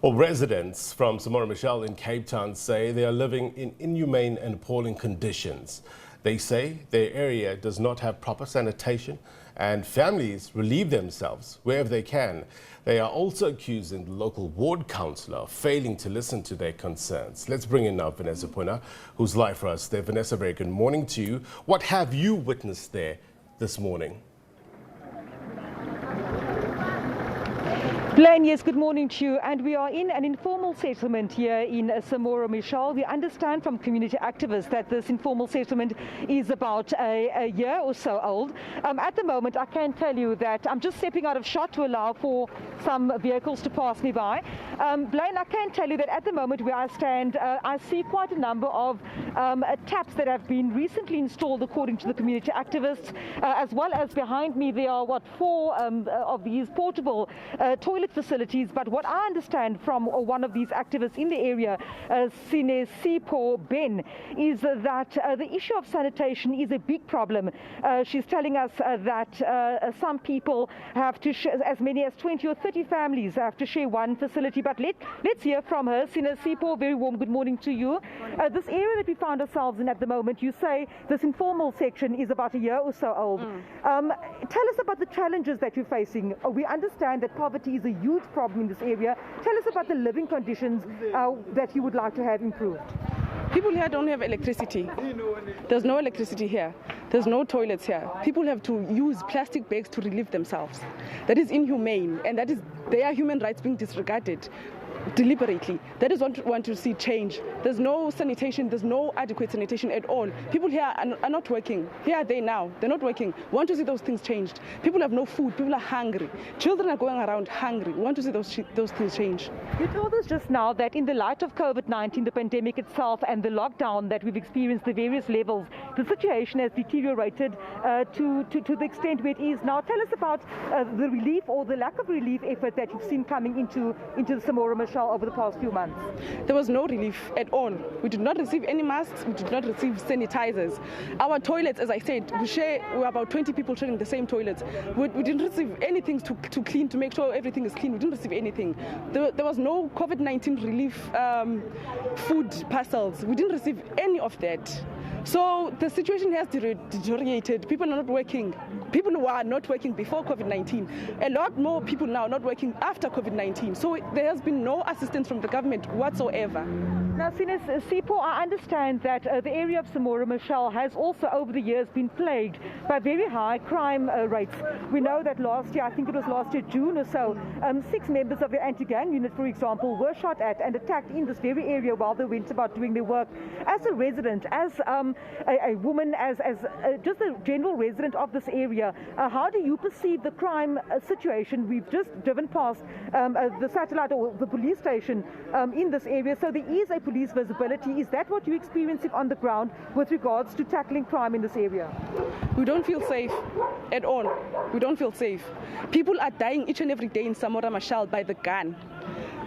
Well, residents from Samora Machel in Cape Town say they are living in inhumane and appalling conditions. They say their area does not have proper sanitation and families relieve themselves wherever they can. They are also accusing the local ward councillor of failing to listen to their concerns. Let's bring in now Vanessa Poonah, who's live for us there. Vanessa, very good morning to you. What have you witnessed there this morning? Blaine, yes, good morning to you. And we are in an informal settlement here in Samora Machel. We understand from community activists that this informal settlement is about a year or so old. At the moment, I can tell you that I'm just stepping out of shot to allow for some vehicles to pass me by. Blaine, I can tell you that at the moment where I stand, I see quite a number of taps that have been recently installed according to the community activists, as well as behind me there are, four of these portable toilet facilities. But what I understand from one of these activists in the area, Samora Ben, is that the issue of sanitation is a big problem. She's telling us that some people have to as many as 20 or 30 families have to share one facility. But let's hear from her. Samora, very warm good morning to you. This area that we find ourselves in at the moment, you say this informal section is about a year or so old. Tell us about the challenges that you're facing. We understand that poverty is a huge problem in this area. Tell us about the living conditions that you would like to have improved. People here don't have electricity. There's no electricity here. There's no toilets here. People have to use plastic bags to relieve themselves. That is inhumane, and that is their human rights being disregarded deliberately. That is what we want to see change. There's no sanitation, there's no adequate sanitation at all. People here are not working. Here are they now, they're not working. We want to see those things changed. People have no food, people are hungry. Children are going around hungry. We want to see those things change. You told us just now that in the light of COVID-19, the pandemic itself and the lockdown that we've experienced at various levels, the situation has deteriorated to the extent where it is now. Tell us about the relief or the lack of relief effort that you've seen coming into the Samora Machel over the past few months. There was no relief at all. We did not receive any masks, we did not receive sanitizers. Our toilets, as I said, we're about 20 people sharing the same toilets. We didn't receive anything to clean, to make sure everything is clean. We didn't receive anything. There was no COVID-19 relief food parcels. We didn't receive any of that. So the situation has deteriorated. People are not working. People who are not working before COVID-19. A lot more people now not working after COVID-19. So there has been no assistance from the government whatsoever. Now, Sipo, I understand that the area of Samora Machel has also over the years been plagued by very high crime rates. We know that last year, I think it was last year, June or so, 6 members of the anti-gang unit, for example, were shot at and attacked in this very area while they went about doing their work. As a resident, as a woman, as just a general resident of this area, how do you perceive the crime situation? We've just driven past the satellite or the police station in this area, so there is a police visibility. Is that what you're experiencing on the ground with regards to tackling crime in this area? We don't feel safe at all. We don't feel safe. People are dying each and every day in Samora Machel by the gun.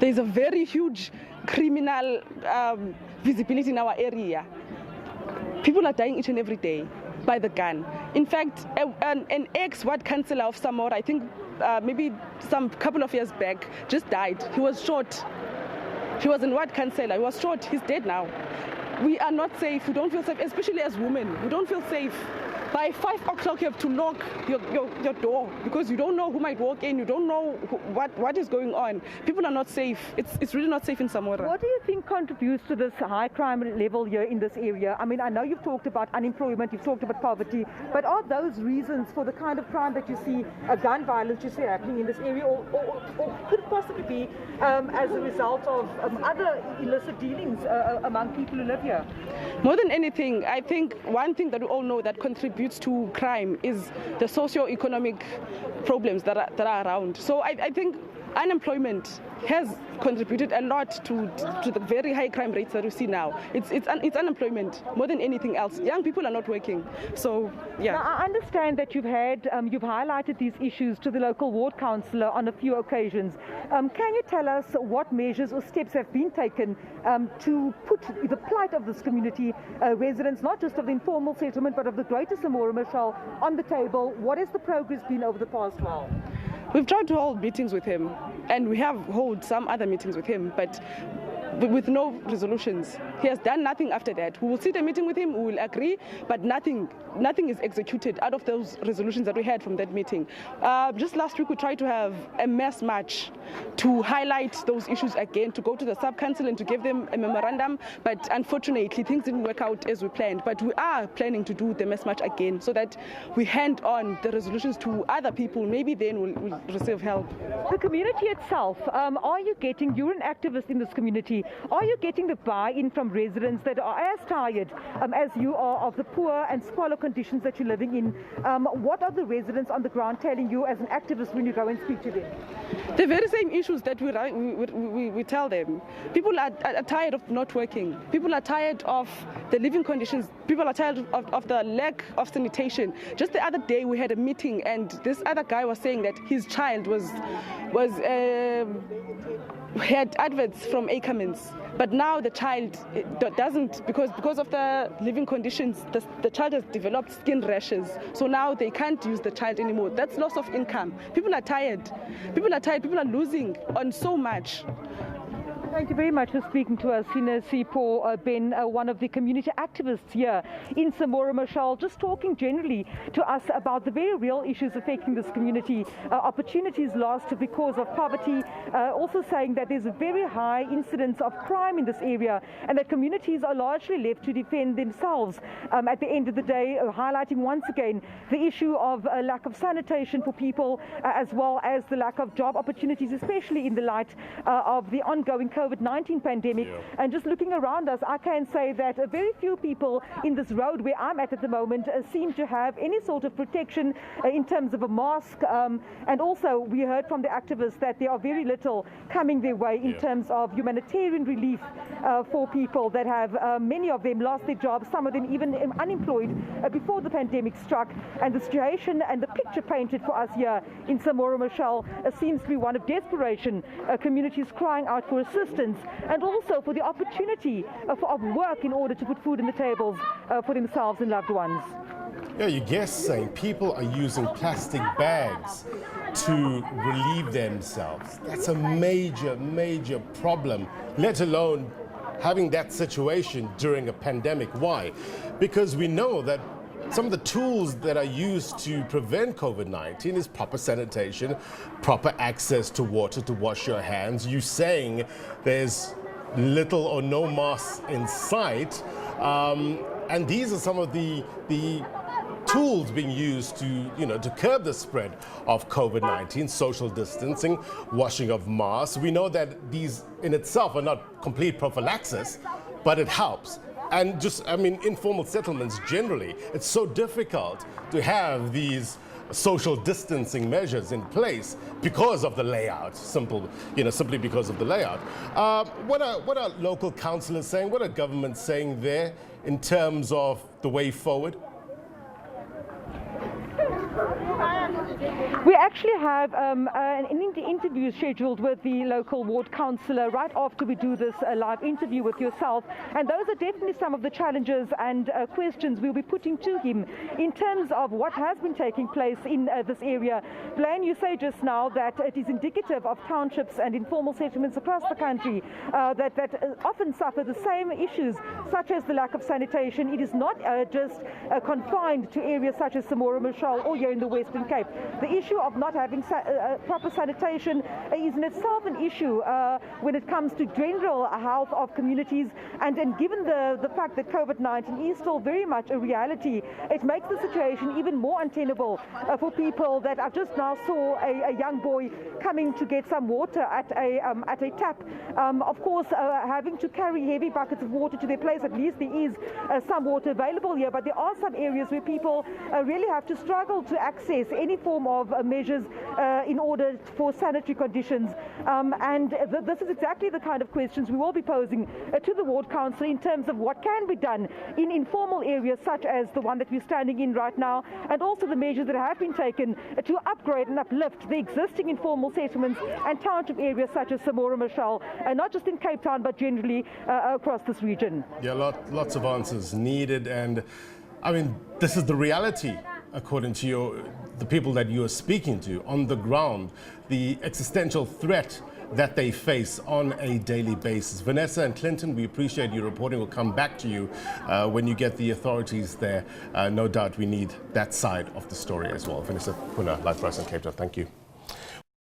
There's a very huge criminal visibility in our area. People are dying each and every day by the gun. In fact, an ex-ward councillor of Samora, I think maybe some couple of years back, just died. He was shot. He was in ward councillor. He was shot. He's dead now. We are not safe. We don't feel safe, especially as women. We don't feel safe. By 5 o'clock, you have to lock your door because you don't know who might walk in. You don't know what is going on. People are not safe. It's really not safe in Samora. What do you think contributes to this high crime level here in this area? I mean, I know you've talked about unemployment, you've talked about poverty, but are those reasons for the kind of crime that you see, gun violence you see happening in this area, or could it possibly be as a result of other illicit dealings among people who live here? More than anything, I think one thing that we all know that contributes to crime is the socio-economic problems that are around. So I think unemployment has contributed a lot to the very high crime rates that we see now. It's unemployment more than anything else. Young people are not working. So yeah. Now, I understand that you've highlighted these issues to the local ward councillor on a few occasions. Can you tell us what measures or steps have been taken to put the plight of this community residents, not just of the informal settlement but of the greater Samora Machel, on the table? What has the progress been over the past while? We've tried to hold meetings with him, and we have held some other meetings with him, but with no resolutions. He has done nothing after that. We will sit a meeting with him, we will agree, but nothing is executed out of those resolutions that we had from that meeting. Just last week we tried to have a mass march to highlight those issues again, to go to the sub-council and to give them a memorandum, but unfortunately things didn't work out as we planned. But we are planning to do the mass march again so that we hand on the resolutions to other people. Maybe then we'll receive help. The community itself, you're an activist in this community, are you getting the buy-in from residents that are as tired as you are of the poor and squalor conditions that you're living in? What are the residents on the ground telling you as an activist when you go and speak to them? The very same issues that we tell them. People are tired of not working. People are tired of the living conditions. People are tired of the lack of sanitation. Just the other day we had a meeting and this other guy was saying that his child had adverts from Ackermans, but now the child doesn't, because of the living conditions, the child has developed skin rashes, so now they can't use the child anymore. That's loss of income. People are tired. People are losing on so much. Thank you very much for speaking to us, Sipho Ben, one of the community activists here in Samora Machel, just talking generally to us about the very real issues affecting this community, opportunities lost because of poverty, also saying that there's a very high incidence of crime in this area and that communities are largely left to defend themselves. At the end of the day, highlighting once again the issue of a lack of sanitation for people, as well as the lack of job opportunities, especially in the light of the ongoing COVID-19 pandemic. Yeah. And just looking around us, I can say that very few people in this road where I'm at the moment seem to have any sort of protection in terms of a mask. And also we heard from the activists that there are very little coming their way in terms of humanitarian relief for people that have, many of them lost their jobs, some of them even unemployed before the pandemic struck. And the situation and the picture painted for us here in Samora Machel seems to be one of desperation, communities crying out for assistance and also for the opportunity of work in order to put food on the tables for themselves and loved ones. Yeah, you guess saying people are using plastic bags to relieve themselves. That's a major problem, let alone having that situation during a pandemic. Why? Because we know that some of the tools that are used to prevent COVID-19 is proper sanitation, proper access to water to wash your hands. You saying there's little or no masks in sight, and these are some of the tools being used to curb the spread of COVID-19, social distancing, washing of masks. We know that these in itself are not complete prophylaxis, but it helps. And informal settlements generally, it's so difficult to have these social distancing measures in place because of the layout, simply because of the layout. What are local councillors saying? What are governments saying there in terms of the way forward? We actually have an interview scheduled with the local ward councillor right after we do this live interview with yourself, and those are definitely some of the challenges and questions we'll be putting to him in terms of what has been taking place in this area. Blaine, you say just now that it is indicative of townships and informal settlements across the country that often suffer the same issues, such as the lack of sanitation. It is not just confined to areas such as Samora Machel or here in the Western Cape. The issue of not having proper sanitation is in itself an issue when it comes to general health of communities, and given the fact that COVID-19 is still very much a reality, it makes the situation even more untenable for people that I just now saw a young boy coming to get some water at a tap. Of course, having to carry heavy buckets of water to their place. At least there is some water available here, but there are some areas where people really have to struggle to access any form of measures in order for sanitary conditions. This is exactly the kind of questions we will be posing to the ward council in terms of what can be done in informal areas such as the one that we're standing in right now, and also the measures that have been taken to upgrade and uplift the existing informal settlements and township areas such as Samora Machel, not just in Cape Town but generally across this region. Yeah, lots of answers needed, and this is the reality according to the people that you are speaking to on the ground, the existential threat that they face on a daily basis. Vanessa and Clinton, we appreciate your reporting. We'll come back to you when you get the authorities there. No doubt we need that side of the story as well. Vanessa Poonah, live for us in Cape Town. Thank you.